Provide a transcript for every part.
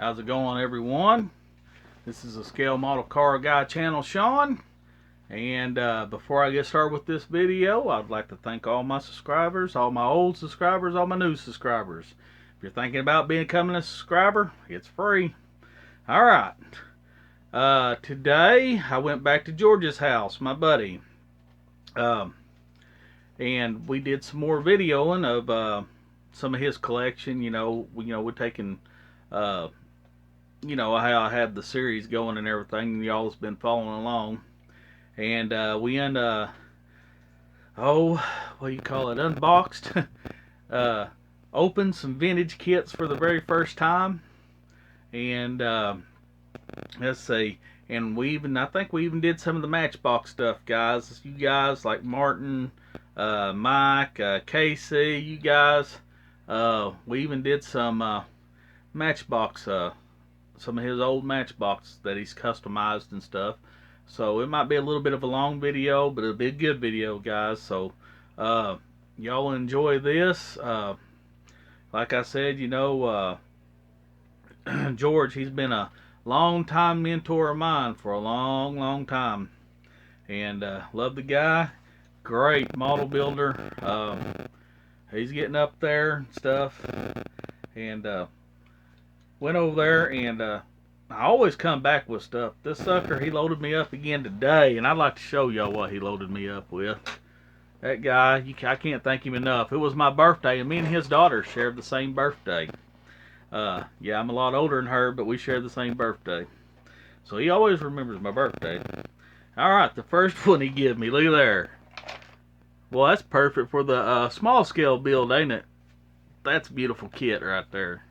How's it going, everyone? This is a Scale Model Car Guy channel, Sean. And before I get started with this video, I'd like to thank all my subscribers, all my old subscribers, all my new subscribers. If you're thinking about becoming a subscriber, it's free. Alright. Today, I went back to George's house, my buddy. And we did some more videoing of some of his collection. We're taking how I had the series going and everything. Y'all's been following along, and we unboxed, opened some vintage kits for the very first time, and let's see. And I think we even did some of the Matchbox stuff, guys. You guys like Martin, Mike, Casey, you guys. We even did some Matchbox, some of his old Matchbox that he's customized and stuff. So it might be a little bit of a long video, but it'll be a good video, guys. So y'all enjoy this. Like I said, George, he's been a long-time mentor of mine for a long time, and love the guy. Great model builder. He's getting up there and stuff, and went over there, and I always come back with stuff. This sucker, he loaded me up again today, and I'd like to show y'all what he loaded me up with. That guy, I can't thank him enough. It was my birthday, and me and his daughter shared the same birthday. Yeah, I'm a lot older than her, but we share the same birthday. So he always remembers my birthday. Alright, the first one he gave me, look at there. Well, that's perfect for the small scale build, ain't it? That's a beautiful kit right there.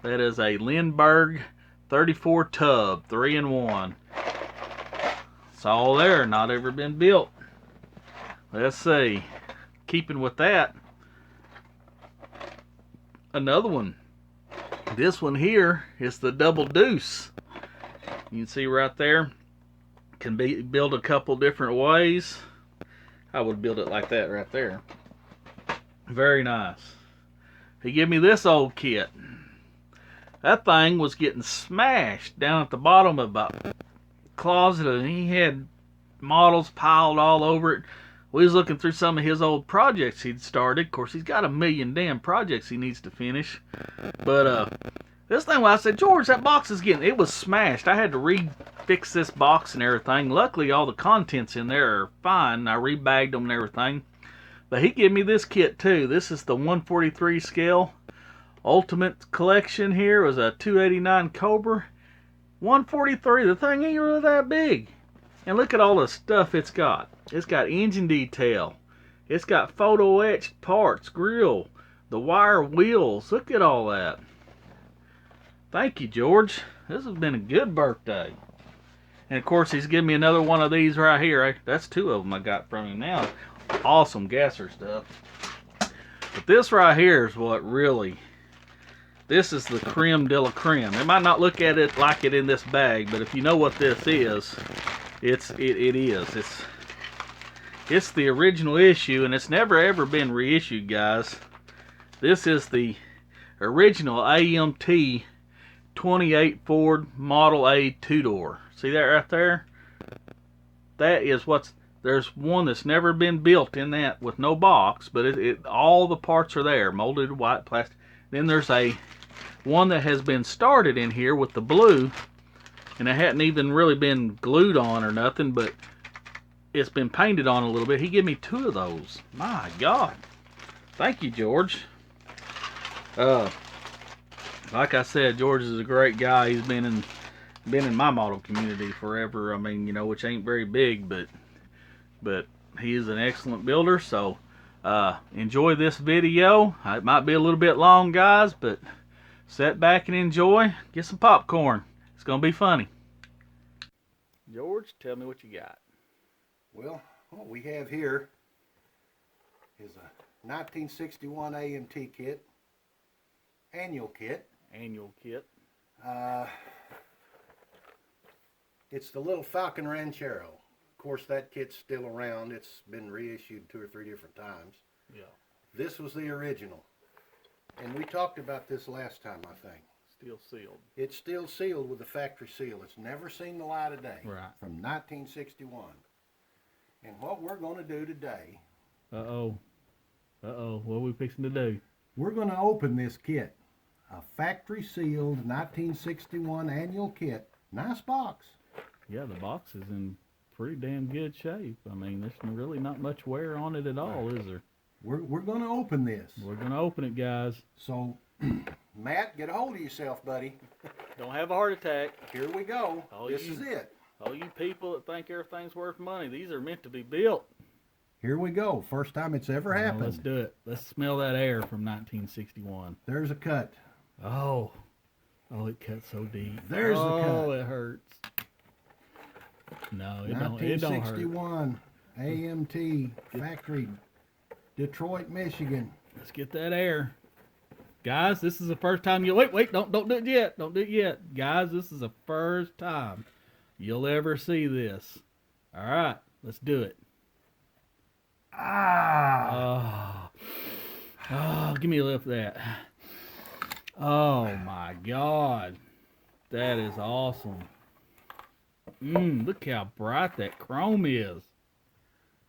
That is a Lindbergh 34 tub, 3-in-1. It's all there, not ever been built. Let's see. Keeping with that, another one. This one here is the double deuce. You can see right there. Can be built a couple different ways. I would build it like that right there. Very nice. He gave me this old kit. That thing was getting smashed down at the bottom of a closet, and he had models piled all over it. We was looking through some of his old projects he'd started. Of course, he's got a million damn projects he needs to finish. But this thing, when I said, George, that box is it was smashed. I had to refix this box and everything. Luckily, all the contents in there are fine. I rebagged them and everything. But he gave me this kit too. This is the 143 scale Ultimate Collection. Here was a 289 Cobra. 143. The thing ain't really that big. And look at all the stuff it's got. It's got engine detail. It's got photo etched parts, grill, the wire wheels. Look at all that. Thank you, George. This has been a good birthday. And of course, he's giving me another one of these right here. That's two of them I got from him now. Awesome gasser stuff. But this right here is what really, this is the creme de la creme. It might not look at it like it in this bag, but if you know what this is, it is. It's the original issue, and it's never ever been reissued, guys. This is the original AMT 28 Ford Model A 2-door. See that right there? That is there's one that's never been built in that with no box, but all the parts are there, molded white plastic. Then there's one that has been started in here with the blue, and it hadn't even really been glued on or nothing, but it's been painted on a little bit. He gave me two of those. My God. Thank you, George. Like I said, George is a great guy. He's been in my model community forever. I mean, which ain't very big, but he is an excellent builder. So enjoy this video. It might be a little bit long, guys, but sit back and enjoy. Get some popcorn. It's gonna be funny. George, tell me what you got. Well, what we have here is a 1961 AMT kit, annual kit. It's the little Falcon Ranchero. Of course, that kit's still around. It's been reissued 2 or 3 different times. Yeah. This was the original. And we talked about this last time, I think. It's Still sealed. It's still sealed with the factory seal. It's never seen the light of day. Right. From 1961. And what we're going to do today... Uh-oh. Uh-oh. What are we fixing to do? We're going to open this kit. A factory sealed 1961 annual kit. Nice box. Yeah, the box is in pretty damn good shape. I mean, there's really not much wear on it at all, is there? We're going to open this. We're going to open it, guys. So, Matt, get a hold of yourself, buddy. Don't have a heart attack. Here we go. This is it. All you people that think everything's worth money, these are meant to be built. Here we go. First time it's ever happened. Let's do it. Let's smell that air from 1961. There's a cut. Oh, it cut so deep. There's the cut. Oh, it hurts. No, it don't. It don't hurt. 1961 AMT factory, Detroit, Michigan. Let's get that air, guys. This is the first time you wait. Don't do it yet. Don't do it yet, guys. This is the first time you'll ever see this. All right, let's do it. Oh, give me a lift of that. Oh my God, that is awesome. Look how bright that chrome is.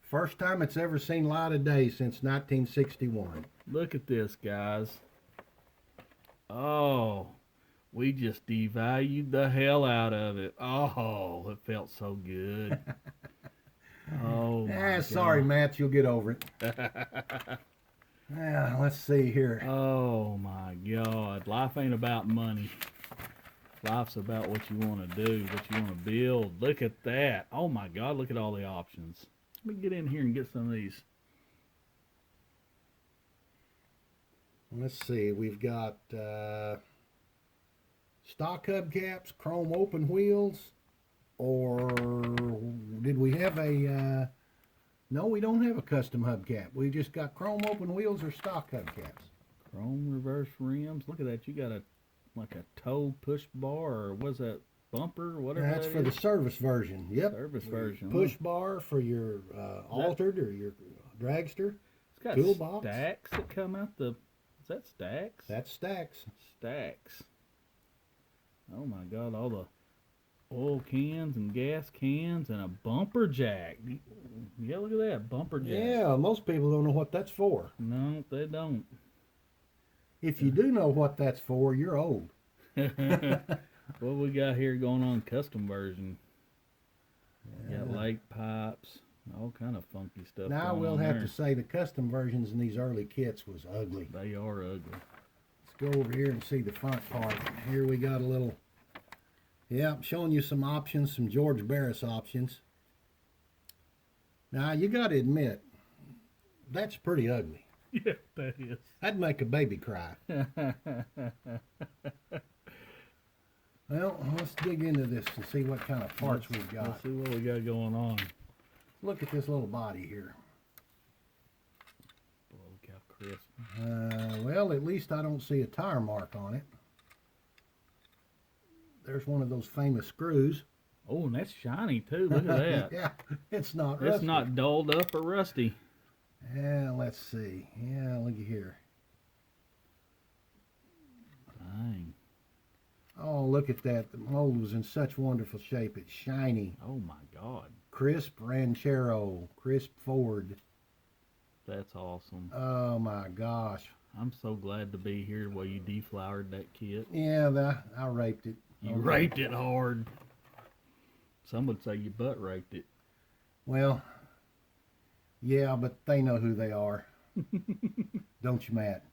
First time it's ever seen light of day since 1961. Look at this, guys. Oh, we just devalued the hell out of it. Oh, it felt so good. Oh, my God. Sorry, Matt, you'll get over it. Let's see here. Oh, my God. Life ain't about money. Life's about what you want to do, what you want to build. Look at that. Oh, my God, look at all the options. Let me get in here and get some of these. Let's see. We've got stock hubcaps, chrome open wheels, or did we have a... no, we don't have a custom hubcap. We just got chrome open wheels or stock hubcaps. Chrome reverse rims. Look at that. You got like a toe push bar, or was that bumper, whatever. That's for the service version. Yep. Service version. Push bar for your altered or your dragster. It's got toolbox. Stacks that come out the... Is that stacks? That's stacks. Stacks. Oh my God, all the oil cans and gas cans and a bumper jack. Yeah, look at that, bumper jack. Yeah, most people don't know what that's for. No, they don't. If you do know what that's for, you're old. What we got here going on custom version? Yeah. Got lake pipes, all kind of funky stuff. Now we'll have to say the custom versions in these early kits was ugly. They are ugly. Let's go over here and see the front part. Here we got a little, yeah, I'm showing you some options, some George Barris options. Now you got to admit, that's pretty ugly. Yeah, that is. That'd make a baby cry. Well, let's dig into this and see what kind of parts we've got. Let's see what we got going on. Look at this little body here. Look how crisp. Well, at least I don't see a tire mark on it. There's one of those famous screws. Oh, and that's shiny too. Look at that. Yeah, it's not rusty. It's not dulled up or rusty. Yeah, let's see. Yeah, look at here. Dang. Oh, look at that. The mold was in such wonderful shape. It's shiny. Oh my God. Crisp Ranchero. Crisp Ford. That's awesome. Oh my gosh. I'm so glad to be here while you deflowered that kit. Yeah, I raped it. You raped it hard. Some would say you butt raped it. Well, yeah, but they know who they are. Don't you, Matt?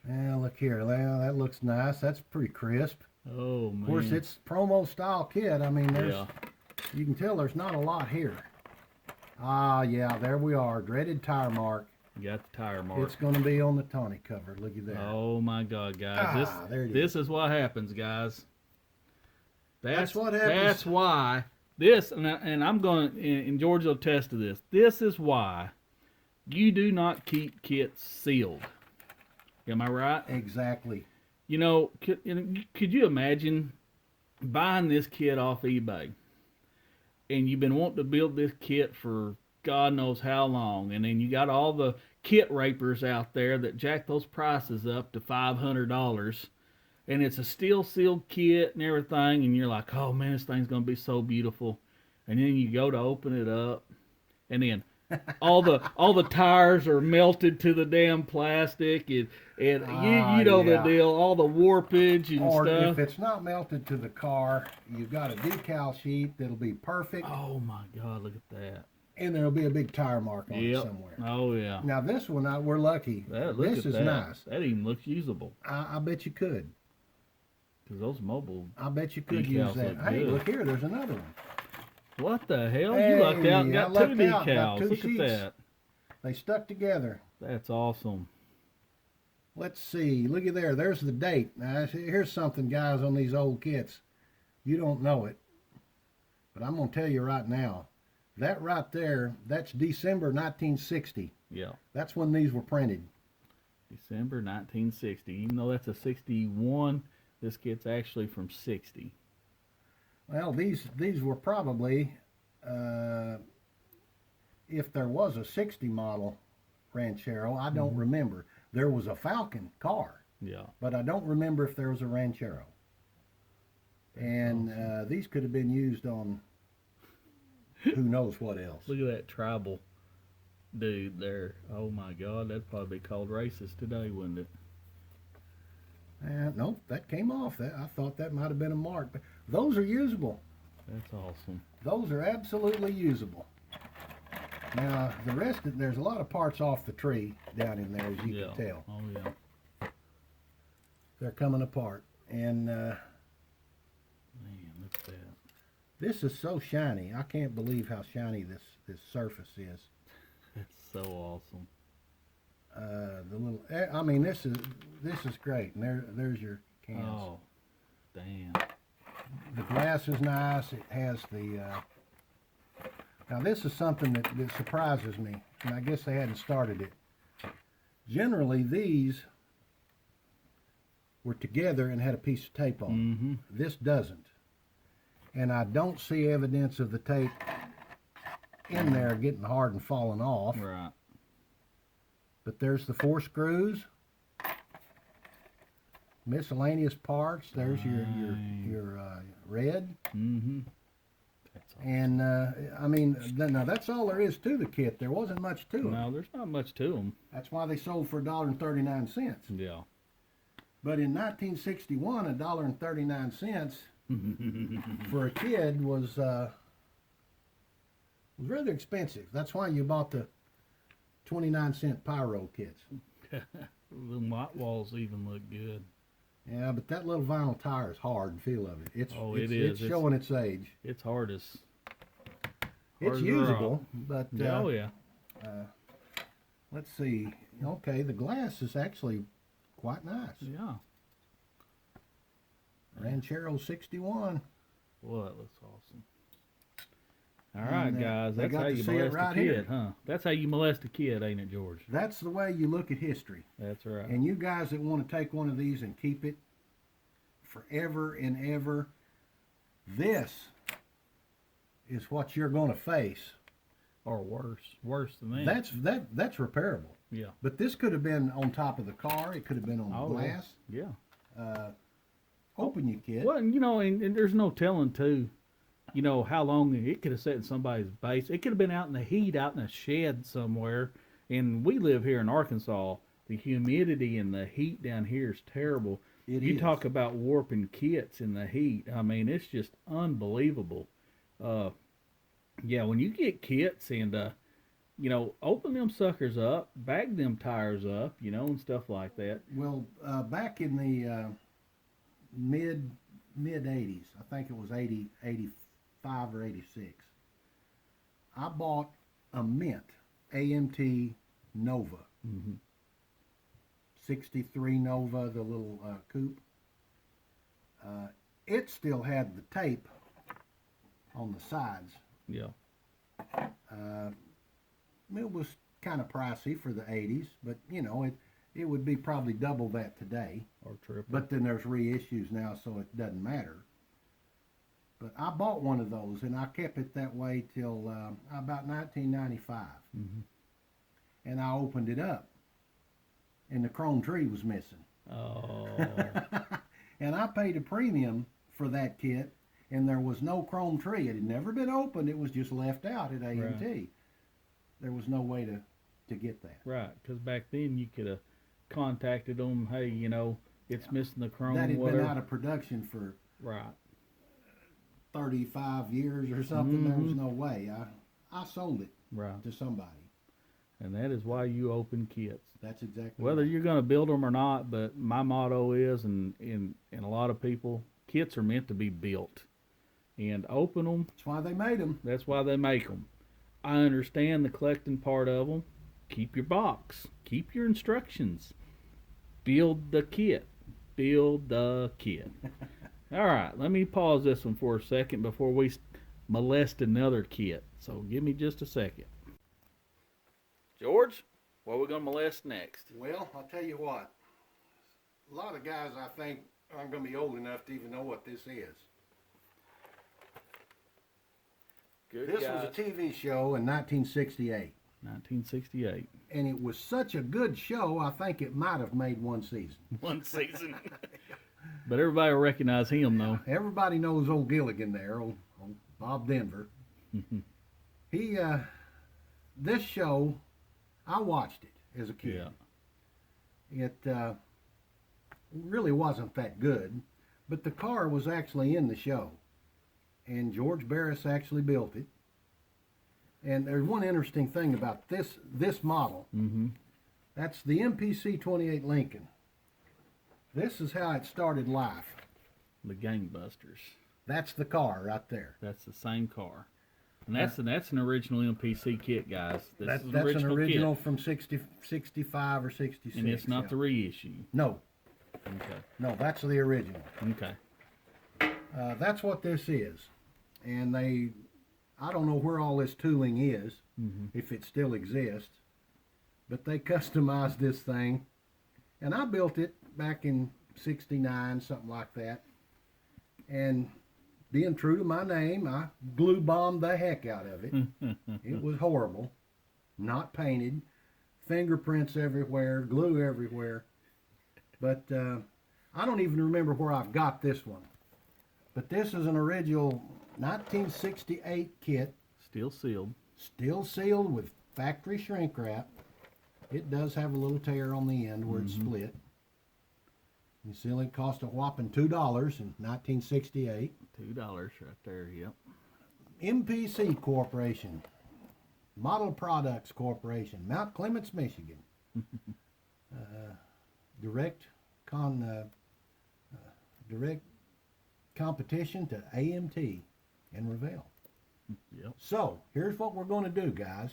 Yeah, look here. Well, that looks nice. That's pretty crisp. Oh, man. Of course, it's promo style kit. I mean, you can tell there's not a lot here. Ah, yeah, there we are. Dreaded tire mark. You got the tire mark. It's going to be on the tonic cover. Look at that. Oh, my God, guys. This is what happens, guys. That's what happens. That's why. This, and I'm going to, and George will attest to this. This is why you do not keep kits sealed. Am I right? Exactly. You know, could you imagine buying this kit off eBay? And you've been wanting to build this kit for God knows how long. And then you got all the kit rapers out there that jack those prices up to $500. and it's a steel sealed kit and everything, and you're like, oh man, this thing's gonna be so beautiful, and then you go to open it up, and then all the tires are melted to the damn plastic, and you know the Yeah. deal, all the warpage and Or stuff. if it's not melted to the car, you've got a decal sheet that'll be perfect, Oh my God, look at that. and there'll be a big tire mark on it Yep. somewhere. Oh yeah. Now this one, we're lucky. Look This at is that. nice. That even looks usable. I bet you could. Because those mobile. I bet you could Decals use that. look Hey, good. look here. There's another one. What the hell? Hey, You lucked out and I got two lucked out, got decals. two Look sheets. at that. They stuck together. That's awesome. Let's see. Looky there. There's the date. Now, here's something, guys, on these old kits. You don't know it, but I'm going to tell you right now. That right there, that's December 1960. Yeah. That's when these were printed. December 1960. Even though that's a 61, this kit's actually from 60. Well, these were probably, if there was a 60 model Ranchero, I don't remember. There was a Falcon car, Yeah. but I don't remember if there was a Ranchero. And these could have been used on who knows what else. Look at that tribal dude there. Oh my God, that'd probably be called racist today, wouldn't it? Nope, that came off. That I thought that might have been a mark. But those are usable. That's awesome. Those are absolutely usable. Now, the rest of there's a lot of parts off the tree down in there, as you can tell. Oh yeah. They're coming apart. And Man, look at that. this is so shiny. I can't believe how shiny this surface is. That's so awesome. The little, I mean, this is great. And there's your cans. Oh, damn. The glass is nice. It has the. Now this is something that surprises me, and I guess they hadn't started it. Generally, these were together and had a piece of tape on. Mm-hmm. This doesn't, and I don't see evidence of the tape in there getting hard and falling off. Right. But there's the 4 screws, miscellaneous parts. There's your red. Mm-hmm. That's awesome. And I mean, now that's all there is to the kit. There wasn't much to it. No, there's not much to them. That's why they sold for $1.39. Yeah. But in 1961, $1.39 for a kid was rather expensive. That's why you bought the 29-cent pyro kits. The white walls even look good. Yeah, but that little vinyl tire is hard to feel of it. It's It's showing its age. It's hard as. It's as usable, but Oh yeah. let's see. Okay, the glass is actually quite nice. Yeah. Ranchero 61. Well, that looks awesome. All right, And, guys, they that's got how to you see it molest right a kid, here. huh? That's how you molest a kid, ain't it, George? That's the way you look at history. That's right. And you guys that want to take one of these and keep it forever and ever, this is what you're going to face. Or worse than that. That's repairable. Yeah. But this could have been on top of the car. It could have been on the glass. Yeah. Open you, kid. Well, you know, and there's no telling too. You know how long it could have sat in somebody's base. It could have been out in the heat, out in a shed somewhere. And we live here in Arkansas. The humidity and the heat down here is terrible. You talk about warping kits in the heat. I mean, it's just unbelievable. Yeah, when you get kits and you know, open them suckers up, back them tires up, you know, and stuff like that. Well, back in the mid 80s, I think it was 85 or 86, I bought a Mint AMT Nova. 63 Nova, the little coupe. It still had the tape on the sides. Yeah. It was kind of pricey for the 80s, but you know, it would be probably double that today. Or triple. But then there's reissues now, so it doesn't matter. But I bought one of those, and I kept it that way till about 1995. And I opened it up, and the chrome tree was missing. Oh. And I paid a premium for that kit, and there was no chrome tree. It had never been opened. It was just left out at AMT. Right. There was no way to get that. Right, because back then you could have contacted them. Hey, you know, it's missing the chrome. That had whatever. been out of production for Right. 35 years or something. There was no way. I sold it Right. to somebody. And that is why you open kits. That's exactly Whether right. you're going to build them or not, but my motto is, and a lot of people, kits are meant to be built. And open them, That's why they made them. that's why they make them. I understand the collecting part of them. Keep your box. Keep your instructions. Build the kit. Build the kit. All right, let me pause this one for a second before we molest another kit. So give me just a second. George, what are we going to molest next? Well, I'll tell you what. A lot of guys, I think, aren't going to be old enough to even know what this is. Good This guys. was a TV show in 1968. 1968. And it was such a good show, I think it might have made one season. One season. But everybody will recognize him, though. Everybody knows old Gilligan there, old Bob Denver. He, this show, I watched it as a kid. Yeah. It really wasn't that good, but the car was actually in the show. And George Barris actually built it. And there's one interesting thing about this model. Mm-hmm. That's the MPC 28 Lincoln. This is how it started life. The Gangbusters. That's the car right there. That's the same car. And that's an original MPC kit, guys. That's is an original kit. from 65 or 66. And it's not yeah. the reissue. No, Okay. no, that's the original. Okay. That's what this is. And I don't know where all this tooling is, if it still exists, but they customized this thing. And I built it back in 69, something like that. And being true to my name, I glue bombed the heck out of it. It was horrible. Not painted. Fingerprints everywhere, glue everywhere. But I don't even remember where I've got this one. But this is an original 1968 kit. Still sealed. Still sealed with factory shrink wrap. It does have a little tear on the end where it's split. You see, it cost a whopping $2 in 1968. $2 right there, yep. MPC Corporation, Model Products Corporation, Mount Clemens, Michigan. Direct competition to AMT in Revelle. Yep. So, here's what we're going to do, guys.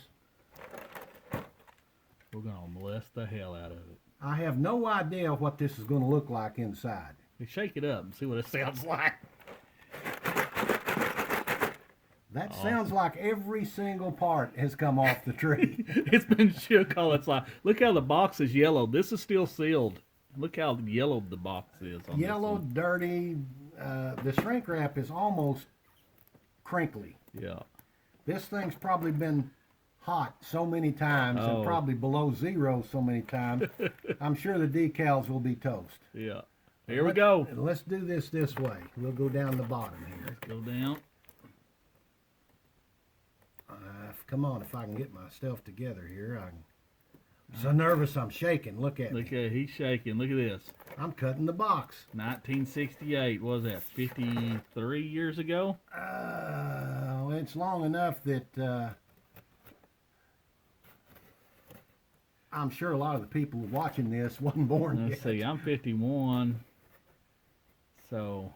We're going to molest the hell out of it. I have no idea what this is going to look like inside. We shake it up and see what it sounds like. That sounds like every single part has come off the tree. It's been shook all its life. Look how the box is yellow. This is still sealed. Look how yellow the box is. On Yellow, this one. dirty. The shrink wrap is almost crinkly. Yeah. This thing's probably been hot so many times and probably below zero so many times. I'm sure the decals will be toast. Yeah. Here we go. Let's do this way. We'll go down the bottom here. Go down. Come on, if I can get myself together here. I'm so nervous I'm shaking. Look at Look me. at he's shaking. Look at this. I'm cutting the box. 1968. What was that? 53 years ago? It's long enough that I'm sure a lot of the people watching this wasn't born Let's yet. see. I'm 51. So,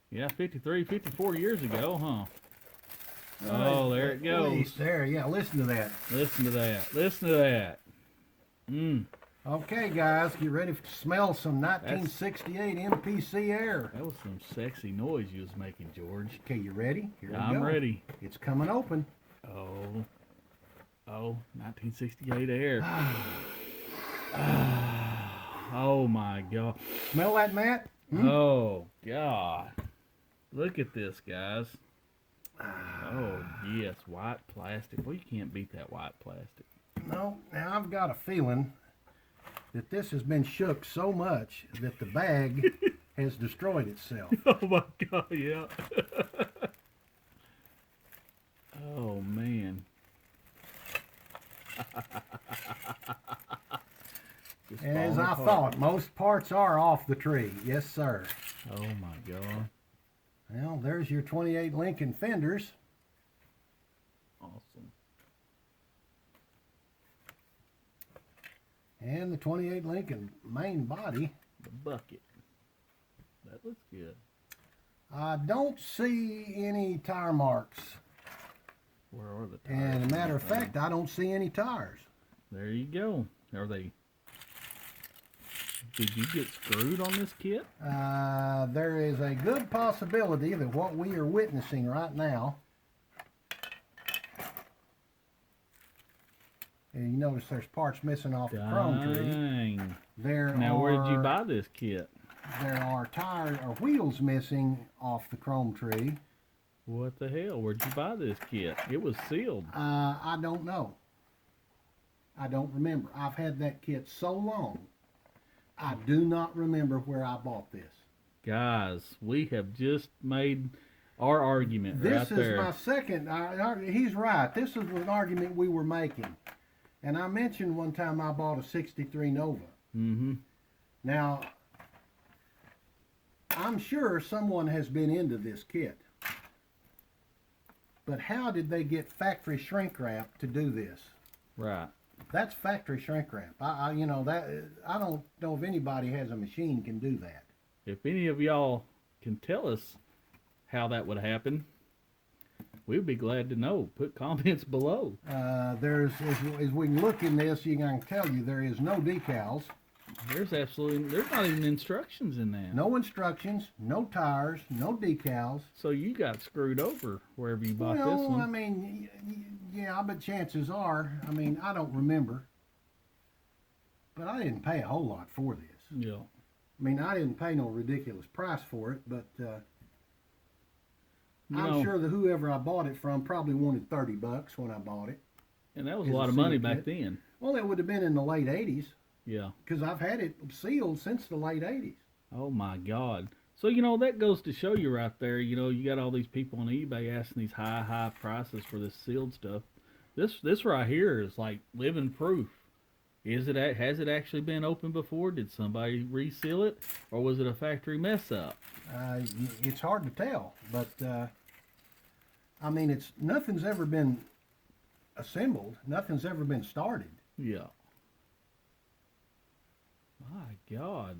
yeah, 53, 54 years ago, huh? Oh, there it goes. Please, there, yeah, listen to that. Listen to that. Listen to that. Okay, guys, get ready to smell some 1968 MPC air. That was some sexy noise you was making, George. Okay, you ready? Here we go. I'm ready. It's coming open. Oh, 1968 air. Oh my God. Smell that, Matt? Oh God. Look at this, guys. Oh yes, white plastic. Well, you can't beat that white plastic. No, now I've got a feeling that this has been shook so much that the bag has destroyed itself. Oh my God, yeah. Oh man. Just As falling I apart. thought, most parts are off the tree. Yes, sir. Oh my God. Well, there's your 28 Lincoln fenders. Awesome. And the 28 Lincoln main body. The bucket. That looks good. I don't see any tire marks. Where are the tires? And as a matter of fact, I don't see any tires. There you go. Are they? Did you get screwed on this kit? There is a good possibility that what we are witnessing right now, and you notice there's parts missing off the chrome tree. Dang. There Now, are, where did you buy this kit? There are tires or wheels missing off the chrome tree. What the hell? Where'd you buy this kit? It was sealed. I don't know. I don't remember. I've had that kit so long. I do not remember where I bought this. Guys, we have just made our argument right This there. is my second. He's right. This is an argument we were making. And I mentioned one time I bought a 63 Nova. Mm-hmm. Now, I'm sure someone has been into this kit. But how did they get factory shrink wrap to do this? Right. That's factory shrink wrap. I don't know if anybody has a machine can do that. If any of y'all can tell us how that would happen, we'd be glad to know. Put comments below. There's as we can look in this, you can tell you there is no decals, There's not even instructions in that. no instructions, no tires, no decals. So you got screwed over wherever you bought this Well, one. I mean, yeah, but chances are, I mean, I don't remember, but I didn't pay a whole lot for this. Yeah. I mean, I didn't pay no ridiculous price for it, but You I'm know, sure that whoever I bought it from probably wanted $30 when I bought it. and that was a is a lot of money sealed back kit. then. Well, it would have been in the late 80s Yeah. because I've had it sealed since the late 80s. Oh my God. So that goes to show you right there. You got all these people on eBay asking these high prices for this sealed stuff. This right here is like living proof. Has it actually been opened before? Did somebody reseal it, or was it a factory mess up? It's hard to tell, but I mean, nothing's ever been assembled. Nothing's ever been started. Yeah. My God,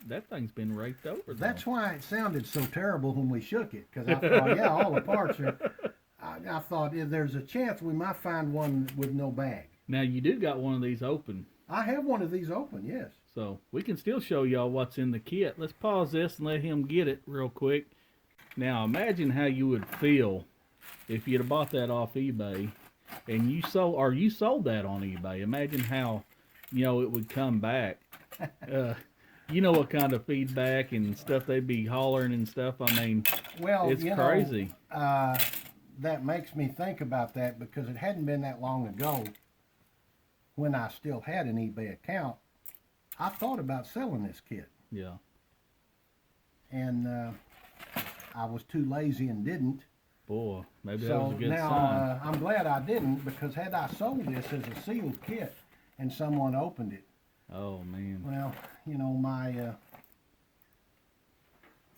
that thing's been raked over. That's why it sounded so terrible when we shook it, because I thought, yeah, all the parts are. I thought there's a chance we might find one with no bag. Now you do got one of these open, I have one of these open, yes. so we can still show y'all what's in the kit. Let's pause this and let him get it real quick. Now imagine how you would feel if you'd have bought that off eBay and you sold that on eBay. Imagine how it would come back. You know what kind of feedback and stuff they'd be hollering and stuff. I mean, Well, it's crazy. That makes me think about that because it hadn't been that long ago when I still had an eBay account. I thought about selling this kit, Yeah. and I was too lazy and didn't. Boy, maybe that was So a good now sign. I'm glad I didn't, because had I sold this as a sealed kit and someone opened it, Oh man. well, my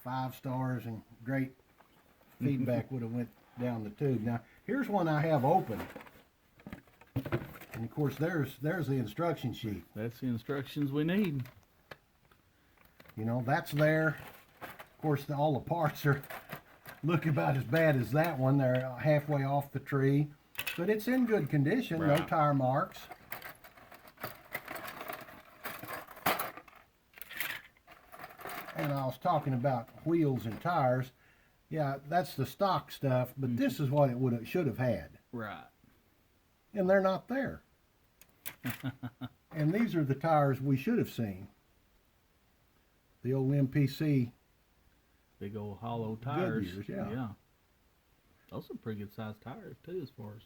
5 stars and great feedback would have went down the tube. Now here's one I have open, and of course there's the instruction sheet. That's the instructions we need. That's there. Of course, all the parts look about as bad as that one. They're halfway off the tree, but it's in good condition. No Right. tire marks. And I was talking about wheels and tires. Yeah, that's the stock stuff, but this is what it should have had, Right. and they're not there. And these are the tires we should have seen. The old MPC. Big old hollow tires. Goodyears, yeah. Those are pretty good sized tires too, as far as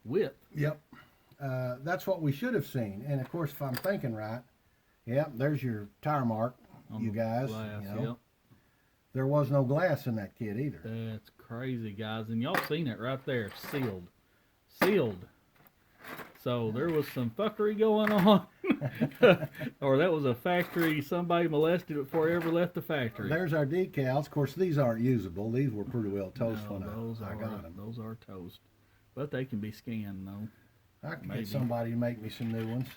width. Yep. That's what we should have seen. And of course, if I'm thinking right, yep, there's your tire mark, On you the guys. glass, you know. yep. There was no glass in that kit either. That's crazy, guys. And y'all seen it right there, sealed. Sealed. So there was some fuckery going on. Or that was a factory, somebody molested it before it ever left the factory. There's our decals. Of course, these aren't usable. These were pretty well toast No, when those I got them. Those are toast. But they can be scanned, though. I can Maybe. get somebody to make me some new ones.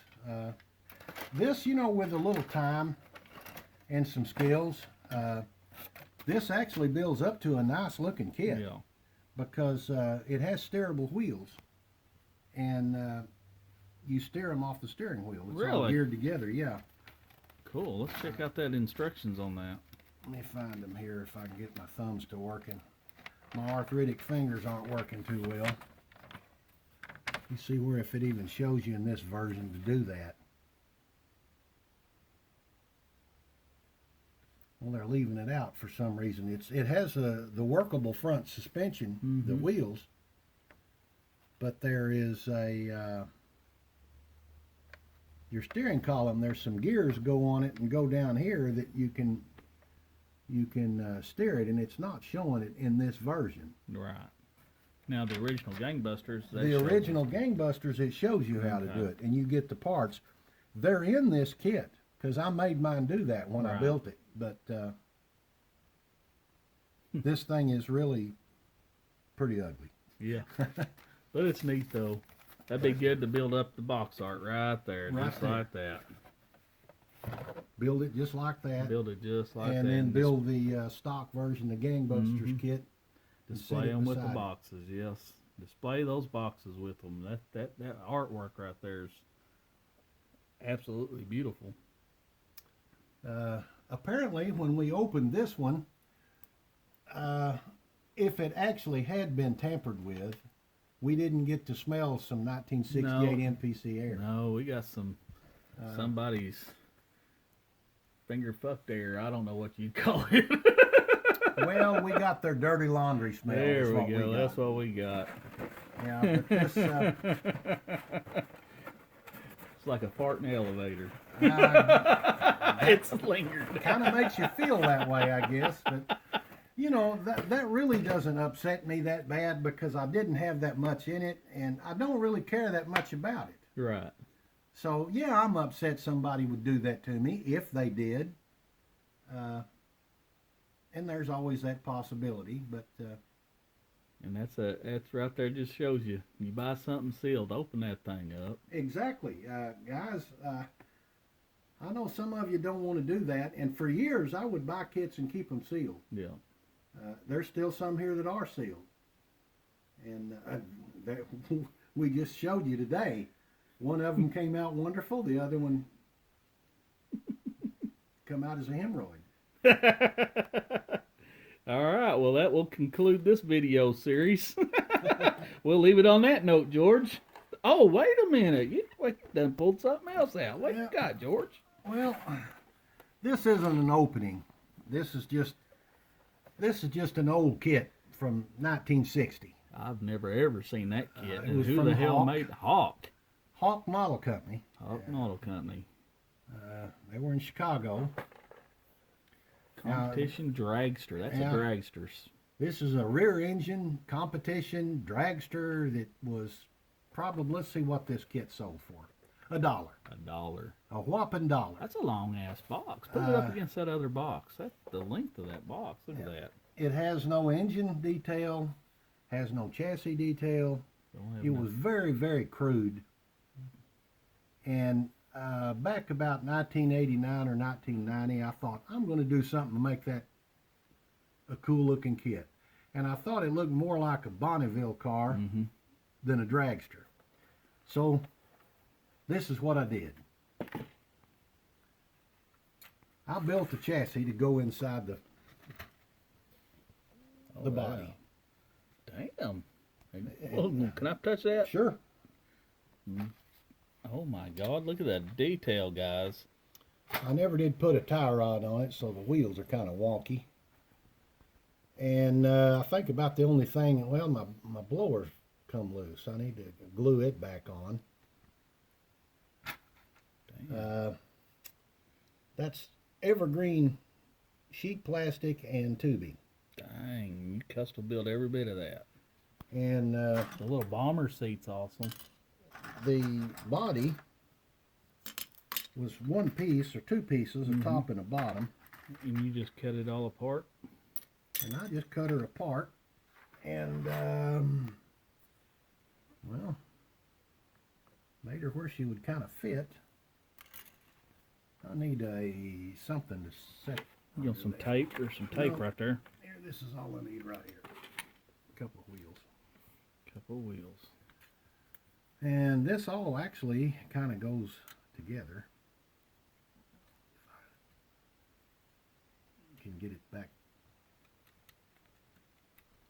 This, you know, with a little time and some skills, this actually builds up to a nice looking kit. Yeah. Because it has steerable wheels. And you steer them off the steering wheel. It's all Really? geared together, yeah. Cool. Let's check out that instructions on that. Let me find them here if I can get my thumbs to working. My arthritic fingers aren't working too well. You see where if it even shows you in this version to do that. Well, they're leaving it out for some reason. It has the workable front suspension, the wheels, but there is a your steering column. There's some gears go on it and go down here that you can steer it, and it's not showing it in this version. Right. Now the original Gangbusters. The original Gangbusters, it shows you how to do it, and you get the parts. They're in this kit because I made mine do that when I built it. But this thing is really pretty ugly. Yeah. But it's neat though. That'd be good to build up the box art right there, Right just there. like that. Build it just like that. Build it just like that. And then build the stock version, the Gangbusters kit. Display them with the boxes, yes. Display those boxes with them. That artwork right there is absolutely beautiful. Apparently, when we opened this one, if it actually had been tampered with, we didn't get to smell some 1968 MPC air. No, we got some somebody's finger fucked air. I don't know what you'd call it. Well, we got their dirty laundry smell. There we go. That's what we got. Yeah, but this, it's like a fart in the elevator. It's lingered. Kind of makes you feel that way, I guess. But you know, that really doesn't upset me that bad because I didn't have that much in it, and I don't really care that much about it. Right. So yeah, I'm upset somebody would do that to me if they did. And there's always that possibility, but and that's right there. Just shows you buy something sealed, open that thing up. Exactly, guys. I know some of you don't want to do that, and for years I would buy kits and keep them sealed. Yeah. There's still some here that are sealed, and we just showed you today. One of them came out wonderful. The other one come out as a hemorrhoid. All right, well, that will conclude this video series. We'll leave it on that note, George. Oh, wait a minute. You done pulled something else out. What you got, George? Well, this isn't an opening. This is just an old kit from 1960. I've never ever seen that kit. It And was who from the hell Hawk. made Hawk? Hawk Model Company. Hawk Model Company. They were in Chicago. Competition dragster. That's a dragster. This is a rear engine competition dragster that was probably, let's see what this kit sold for. $1. $1. A whopping $1. That's a long ass box. Put it up against that other box. That's the length of that box. Look at that. It has no engine detail, has no chassis detail. It was very, very crude. And back about 1989 or 1990, I thought, I'm going to do something to make that a cool looking kit. And I thought it looked more like a Bonneville car than a dragster. So this is what I did. I built the chassis to go inside the body. Damn. Oh, can I touch that? Sure. Oh my God, look at that detail, guys. I never did put a tie rod on it, so the wheels are kind of wonky. And I think about the only thing, well, my blower's come loose. I need to glue it back on. That's evergreen sheet plastic and tubing. Dang, you custom built every bit of that. And The little bomber seat's awesome. the body was one piece or two pieces, a top and a bottom. And you just cut it all apart? And I just cut her apart. And, well, made her where she would kind of fit. I need something to set. You got some tape? There's some tape right there. Here, this is all I need right here. A couple of wheels. Couple of wheels. And this all actually kind of goes together. Can get it back.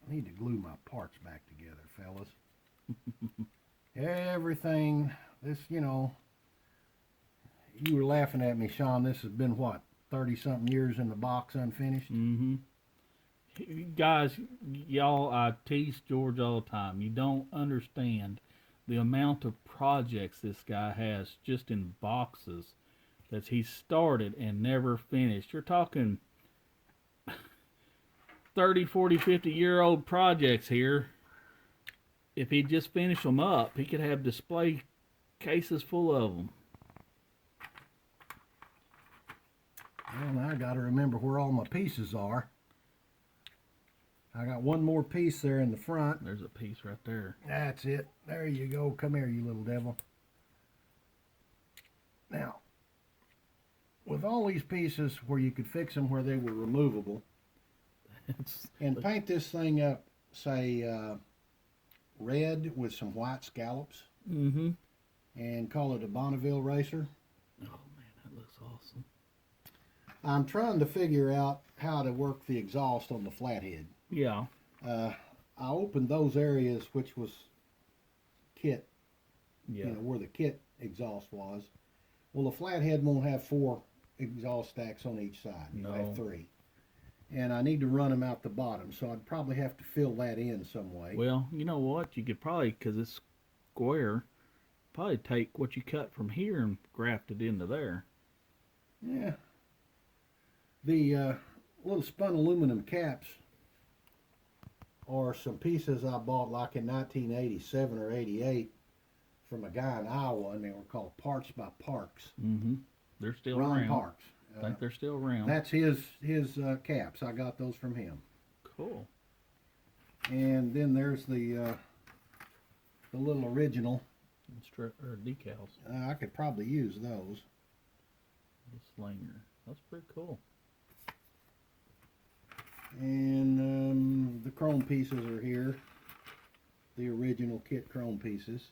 I need to glue my parts back together, fellas. Everything, this, you know, you were laughing at me, Sean. This has been what, 30-something years in the box unfinished? Mm-hmm. Guys, y'all, I tease George all the time. You don't understand the amount of projects this guy has just in boxes that he started and never finished. You're talking 30, 40, 50-year-old projects here. If he just finished them up, he could have display cases full of them. Well, now I got to remember where all my pieces are. I got one more piece there in the front. There's a piece right there. That's it. There you go. Come here, you little devil. Now, with all these pieces where you could fix them where they were removable, and paint this thing up, say, red with some white scallops, and call it a Bonneville racer. Oh man, that looks awesome. I'm trying to figure out how to work the exhaust on the flathead. Yeah. I opened those areas which was kit, Yeah. you know, where the kit exhaust was. Well, the flathead won't have 4 exhaust stacks on each side. You'll have 3. And I need to run them out the bottom, so I'd probably have to fill that in some way. Well, you know what? You could probably, because it's square, probably take what you cut from here and graft it into there. Yeah. The little spun aluminum caps are some pieces I bought like in 1987 or 88 from a guy in Iowa, and they were called Parts by Parks. They're still Ron around. Parks. I think they're still around. That's his caps. I got those from him. Cool. And then there's the little original. Or decals. I could probably use those. The slinger. That's pretty cool. And the chrome pieces are here. The original kit chrome pieces.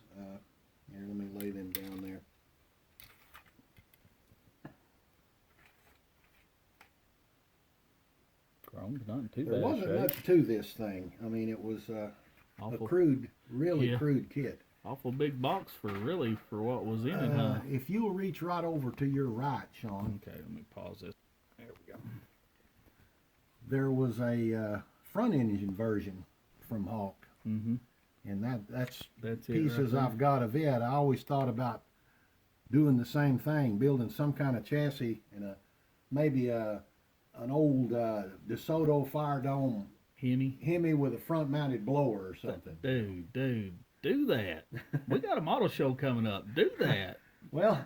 Here, let me lay them down there. Chrome's not too bad. There wasn't much to this thing. I mean, it was a crude, really crude kit. Awful big box for what was in it, huh? If you'll reach right over to your right, Sean. Okay, let me pause this. There we go. There was a front engine version from Hawk. And that's pieces right I've got of it. I always thought about doing the same thing, building some kind of chassis and maybe an old DeSoto Fire Dome Hemi with a front mounted blower or something. Dude, do that. We got a model show coming up. Do that. Well,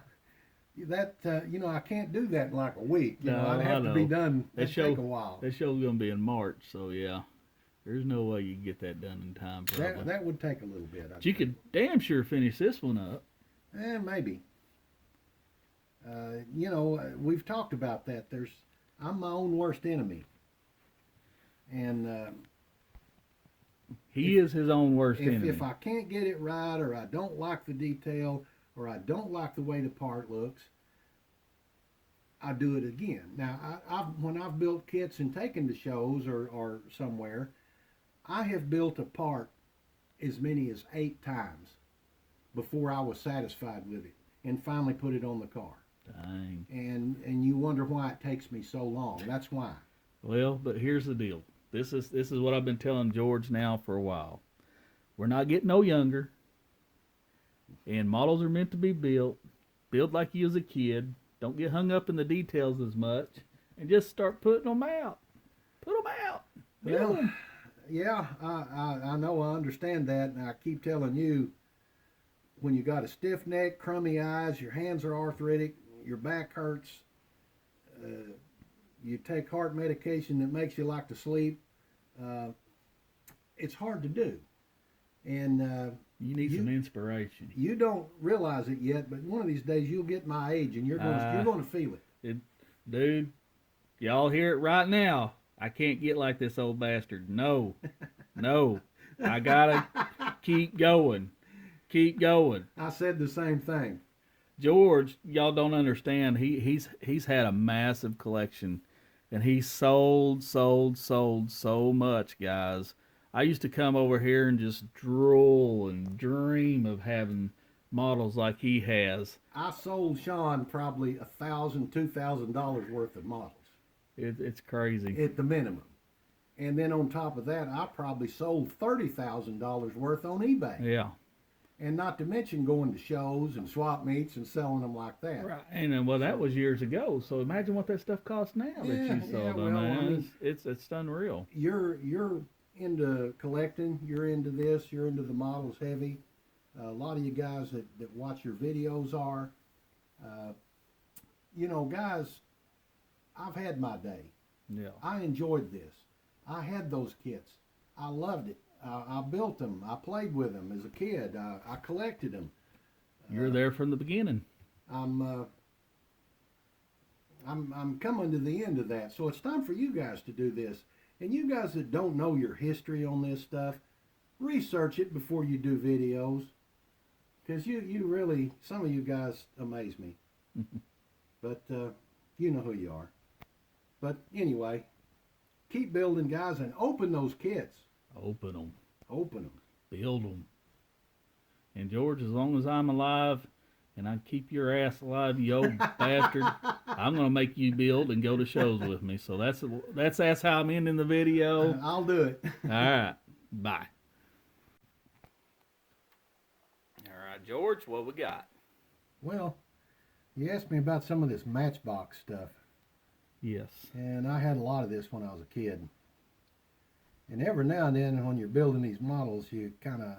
that you know, I can't do that in like a week. You know, I'd I have know. to be done. That take a while. That show's gonna be in March, so yeah. There's no way you can get that done in time. Probably. That would take a little bit. But you could damn sure finish this one up. Maybe. You know, we've talked about that. I'm my own worst enemy. And he is his own worst enemy. If I can't get it right, or I don't like the detail, or I don't like the way the part looks, I do it again. Now, when I've built kits and taken to shows or somewhere, I have built a part as many as 8 times before I was satisfied with it, and finally put it on the car. Dang. And you wonder why it takes me so long. That's why. Well, but here's the deal. This is what I've been telling George now for a while. We're not getting no younger, and models are meant to be built. Build like you was a kid. Don't get hung up in the details as much. and just start putting them out. Put them out. Build Well, 'em. yeah, I know, I understand that, and I keep telling you, when you got a stiff neck, crummy eyes, your hands are arthritic, your back hurts, you take heart medication that makes you like to sleep, uh, it's hard to do. And You need some inspiration. you don't realize it yet, but one of these days you'll get my age, and you're going to feel it. Dude, y'all hear it right now. I can't get like this old bastard. No, no. I gotta keep going. Keep going. I said the same thing. George, y'all don't understand. He's had a massive collection, and he sold so much, guys. I used to come over here and just drool and dream of having models like he has. I sold Sean probably $1,000, $2,000 worth of models It's crazy. at the minimum, and then on top of that, I probably sold $30,000 worth on eBay. Yeah. And not to mention going to shows and swap meets and selling them like that. Right. And well, that was years ago. So imagine what that stuff costs now that you sold them. Well, I Man. mean, It's unreal. You're into collecting. You're into this. You're into the models heavy. A lot of you guys that watch your videos are. Guys, I've had my day. Yeah. I enjoyed this. I had those kits. I loved it. I built them. I played with them as a kid. I collected them. You're there from the beginning. I'm coming to the end of that. So it's time for you guys to do this. And you guys that don't know your history on this stuff, research it before you do videos. Because you really, some of you guys amaze me. But you know who you are. But anyway, keep building, guys, and open those kits. Open them. Open them. Build them. And George, as long as I'm alive and I keep your ass alive, you old bastard, I'm going to make you build and go to shows with me. So that's how I'm ending the video. I'll do it. All right. Bye. All right, George, what we got? Well, you asked me about some of this Matchbox stuff. Yes. And I had a lot of this when I was a kid. And every now and then when you're building these models, you kind of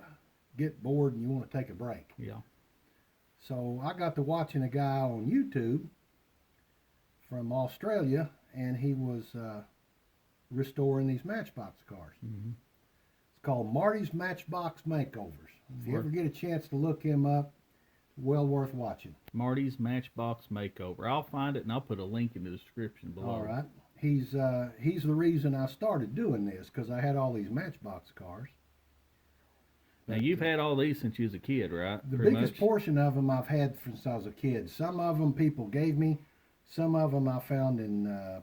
get bored and you want to take a break. Yeah. So I got to watching a guy on YouTube from Australia, and he was restoring these Matchbox cars. Mm-hmm. It's called Marty's Matchbox Makeovers. If you ever get a chance to look him up, well worth watching. Marty's Matchbox Makeover. I'll find it and I'll put a link in the description below. All right. He's the reason I started doing this, because I had all these Matchbox cars. Now, you've had all these since you was a kid, right? The Pretty biggest much? portion of them I've had since I was a kid. Some of them people gave me. Some of them I found in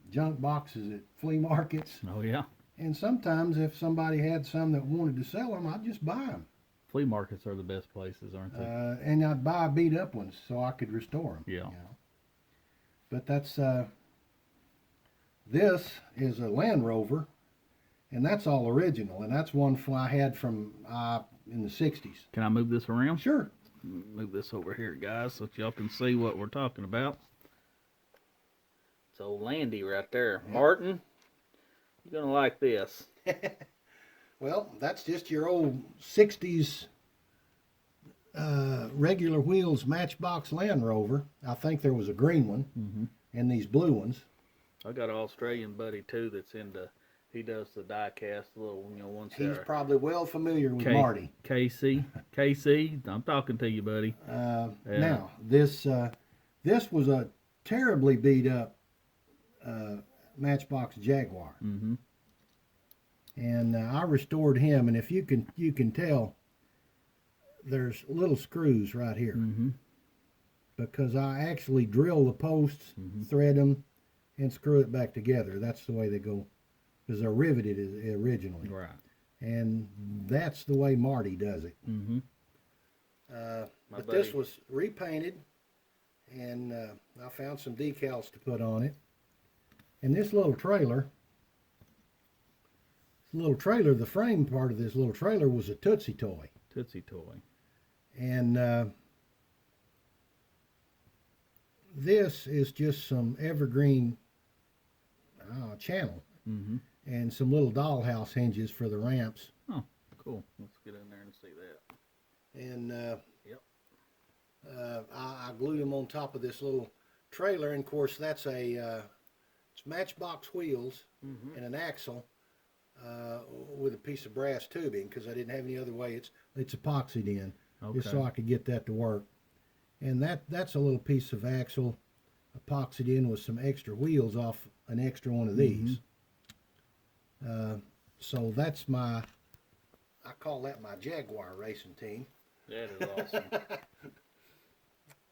junk boxes at flea markets. Oh, yeah. And sometimes if somebody had some that wanted to sell them, I'd just buy them. Flea markets are the best places, aren't they? And I'd buy beat up ones so I could restore them. Yeah. You know? But that's... this is a Land Rover, and that's all original, and that's one I had from in the 60s. Can I move this around? Sure. Move this over here, guys, so that y'all can see what we're talking about. It's old Landy right there. Yep. Martin, you're going to like this. Well, that's just your old 60s regular wheels Matchbox Land Rover. I think there was a green one, and these blue ones. I got an Australian buddy too that's into. He does the die cast little, ones. He's probably well familiar with Marty. KC, I'm talking to you, buddy. Now this was a terribly beat up Matchbox Jaguar, and I restored him. And if you can tell, there's little screws right here, because I actually drill the posts, thread them, and screw it back together. That's the way they go, because they're riveted originally. Right. And that's the way Marty does it. But this was repainted, and I found some decals to put on it. And this little trailer, the frame part of this little trailer was a Tootsie toy. Tootsie toy. And this is just some evergreen channel, Mm-hmm. and some little dollhouse hinges for the ramps. Oh, cool. Let's get in there and see that. And Yep. I glued them on top of this little trailer, and of course that's it's Matchbox wheels Mm-hmm. and an axle with a piece of brass tubing, because I didn't have any other way. It's epoxied in, just so Okay. I could get that to work. And that's a little piece of axle epoxied in with some extra wheels off an extra one of these. So that's I call that my Jaguar racing team. That is awesome.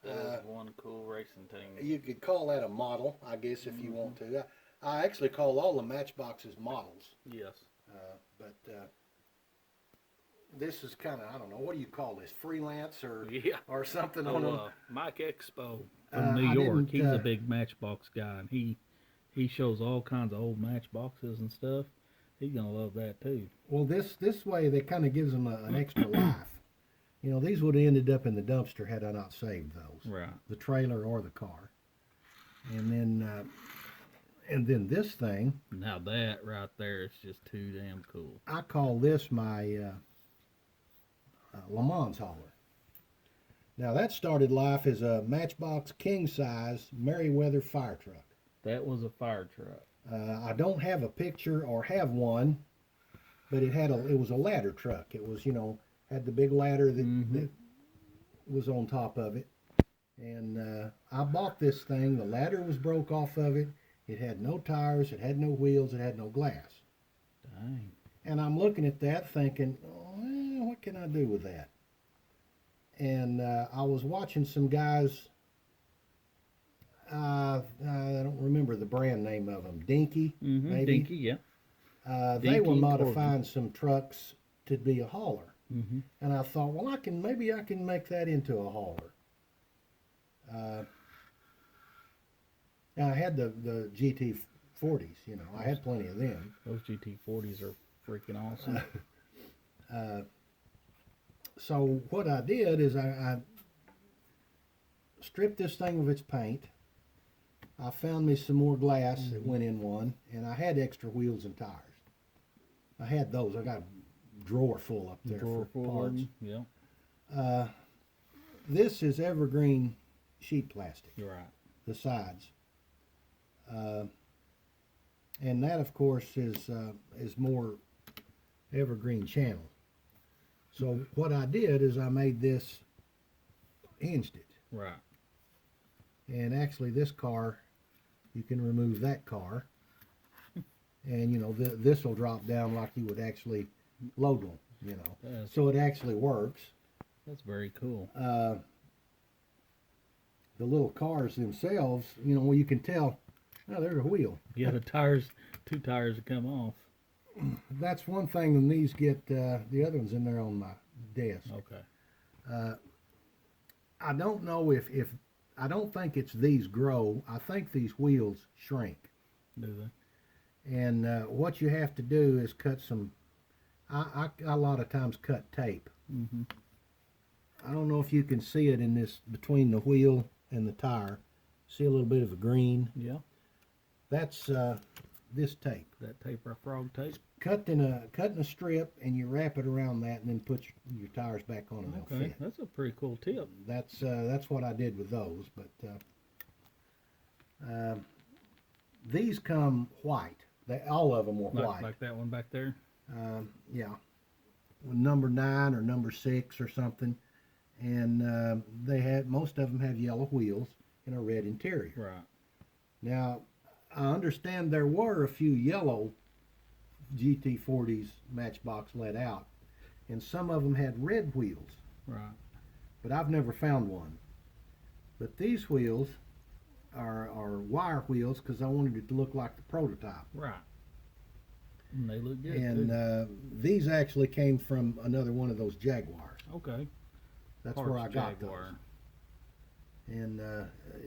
That is one cool racing team. You could call that a model, I guess, if you want to. I actually call all the Matchboxes models. Yes. But this is kind of, I don't know, what do you call this? Freelance Yeah. or something on them? Mike Expo from New I York. didn't, He's a big Matchbox guy, and he shows all kinds of old Matchboxes and stuff. He's gonna love that too. Well, this way they kind of gives them an extra life. You know, these would have ended up in the dumpster had I not saved those. Right. The trailer or the car. And then this thing, Now that right there is just too damn cool. I call this my Le Mans hauler. Now that started life as a Matchbox king size Merryweather fire truck. That was a fire truck. I don't have a picture or have one, but it was a ladder truck. It was, had the big ladder that was on top of it. And I bought this thing. The ladder was broke off of it. It had no tires. It had no wheels. It had no glass. Dang. And I'm looking at that thinking, well, what can I do with that? And I was watching some guys, I don't remember the brand name of them, Dinky, maybe? Dinky, yeah. They were Dinky modifying some trucks to be a hauler. Mm-hmm. And I thought, well, maybe I can make that into a hauler. I had the GT40s, I had plenty of them. Those GT40s are freaking awesome. So what I did is I stripped this thing of its paint. I found me some more glass that went in one, and I had extra wheels and tires. I had those. I got a drawer full up there for parts. Yeah. This is evergreen sheet plastic, You're right. the sides. And that, of course, is more evergreen channel. So what I did is I made this, hinged it. Right. And actually this car, you can remove that car. And, this will drop down like you would actually load one, That's, So it actually works. that's very cool. The little cars themselves, well, you can tell, oh, there's a wheel. Yeah, the two tires that come off. That's one thing when these get, the other one's in there on my desk. Okay. I don't know if I don't think it's these grow. I think these wheels shrink. Do they? And what you have to do is cut some, I a lot of times cut tape. Mm-hmm. I don't know if you can see it in this, between the wheel and the tire. See a little bit of a green? Yeah. That's this tape. That taper frog tape. Cut in a strip, and you wrap it around that, and then put your tires back on, and they'll Okay, fit. that's a pretty cool tip. That's what I did with those. But these come white. All of them were white. Like that one back there. Yeah, number 9 or number 6 or something, and most of them have yellow wheels and a red interior. Right. Now, I understand there were a few yellow GT40s Matchbox let out, and some of them had red wheels, Right. but I've never found one. But these wheels are wire wheels because I wanted it to look like the prototype. Right. And they look good. And these actually came from another one of those Jaguars. Okay. That's Parts where I got Jaguar. those. And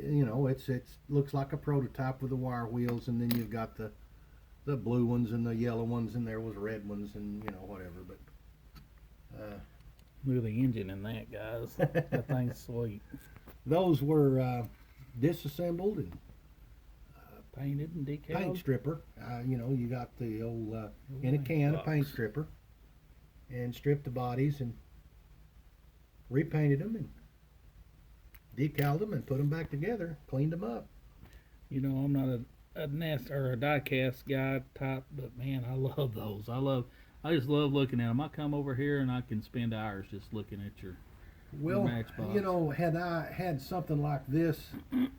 it looks like a prototype with the wire wheels, and then you've got the blue ones and the yellow ones, and there was red ones, and whatever. But Look at the engine in that, guys. That thing's sweet. those were disassembled and Painted and decaled. paint stripper. You know, you got the old in a can of paint stripper, and stripped the bodies and repainted them and decaled them and put them back together, cleaned them up. You know, I'm not a nest or a die cast guy type, but man, I love those. I just love looking at them. I come over here and I can spend hours just looking at your Well, Matchbox. you know, had I had something like this,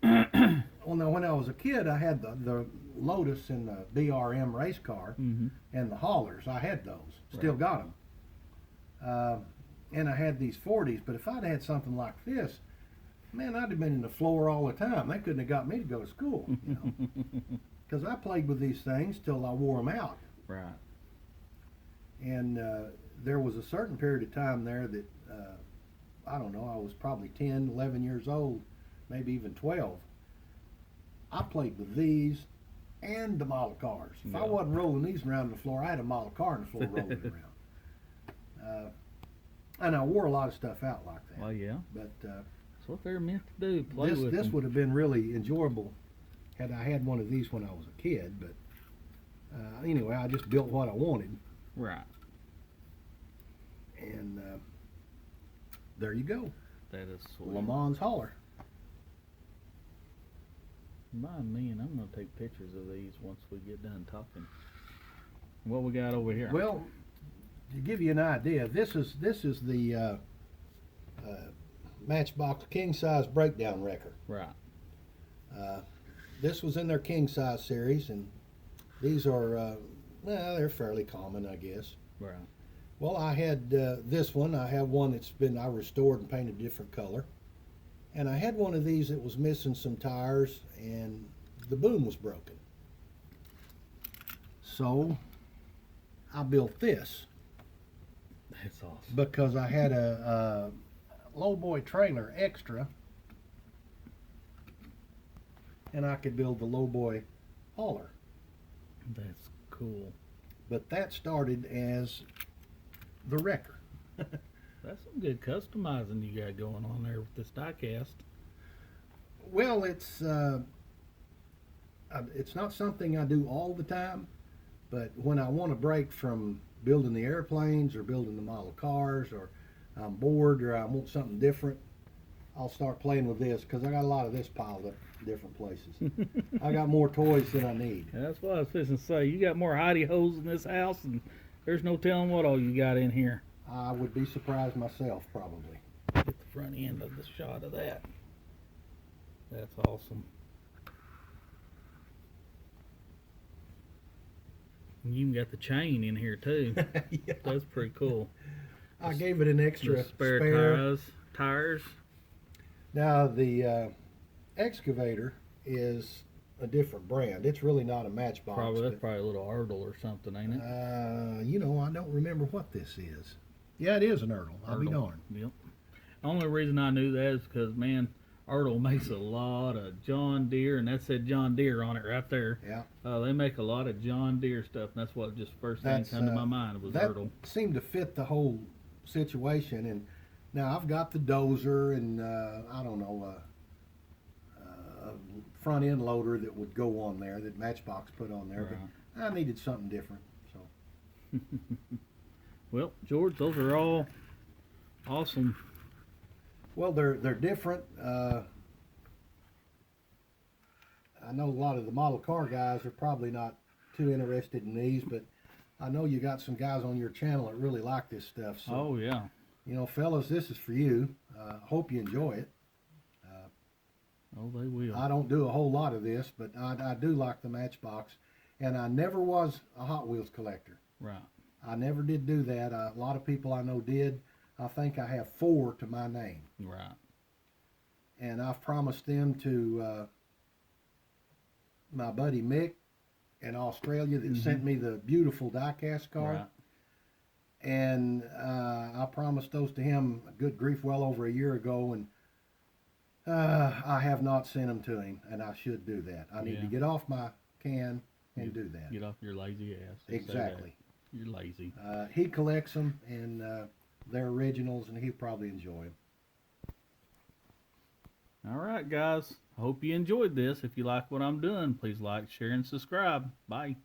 well, now when I was a kid, I had the Lotus and the BRM race car Mm-hmm. and the haulers. I had those. Still Right. got them. And I had these 40s. But if I'd had something like this, man, I'd have been in the floor all the time. They couldn't have got me to go to school, you know, because I played with these things till I wore them out. Right. And there was a certain period of time there that, I don't know, I was probably 10, 11 years old, maybe even 12. I played with these and the model cars. If I Yeah. wasn't rolling these around the floor, I had a model car on the floor rolling around. And I wore a lot of stuff out like that. Well, yeah. But That's what they're meant to do. Play with this them. would have been really enjoyable had I had one of these when I was a kid. But anyway, I just built what I wanted. Right. And there you go. That is sweet. Le Mans hauler. Mind me, and I'm going to take pictures of these once we get done talking. What we got over here? Well, to give you an idea, this is the Matchbox king size breakdown wrecker. Right. This was in their king size series, and these are well, they're fairly common, I guess. Right. Well, I had this one. I have one that's been I restored and painted a different color, and I had one of these that was missing some tires, and the boom was broken. So I built this That's awesome. because I had a lowboy trailer extra, and I could build the lowboy hauler. That's cool. But that started as the wrecker. That's some good customizing you got going on there with this diecast. Well, it's not something I do all the time, but when I want to break from building the airplanes or building the model cars, or I'm bored or I want something different, I'll start playing with this because I got a lot of this piled up in different places. I got more toys than I need. That's what I was fixing to say. You got more hidey holes in this house, and there's no telling what all you got in here. I would be surprised myself, probably. Get the front end of the shot of that. That's awesome. And you even got the chain in here too. Yeah. That's pretty cool. I gave it an extra The spare tires. Now the excavator is a different brand. It's really not a Matchbox. That's but, probably a little Erdl or something, ain't it? you know, I don't remember what this is. Yeah, it is an Erdl. I'll be Erdl. darned. Yep. The only reason I knew that is because, man, Erdl makes a lot of John Deere, and that said John Deere on it right there. Yeah. They make a lot of John Deere stuff, and that's what just first thing That's, come to my mind was that Erdl. seemed to fit the whole situation. And now I've got the dozer and I don't know, a front end loader that would go on there that Matchbox put on there, Right. but I needed something different. So Well, George, those are all awesome. well, they're different. I know a lot of the model car guys are probably not too interested in these, but I know you got some guys on your channel that really like this stuff. So, Oh, yeah. you know, fellas, this is for you. Hope you enjoy it. Oh, they will. I don't do a whole lot of this, but I do like the Matchbox, and I never was a Hot Wheels collector. Right. I never did do that. A lot of people I know did. I think I have 4 to my name, Right. and I've promised them to my buddy Mick in Australia that sent me the beautiful diecast car. Right. And I promised those to him, good grief, well over a year ago, and I have not sent them to him, and I should do that. I need to Yeah. get off my can and do that. Get off your lazy ass. and say Exactly. that. You're lazy. He collects them, and they're originals, and he'll probably enjoy them. Alright guys, I hope you enjoyed this. If you like what I'm doing, please like, share, and subscribe. Bye.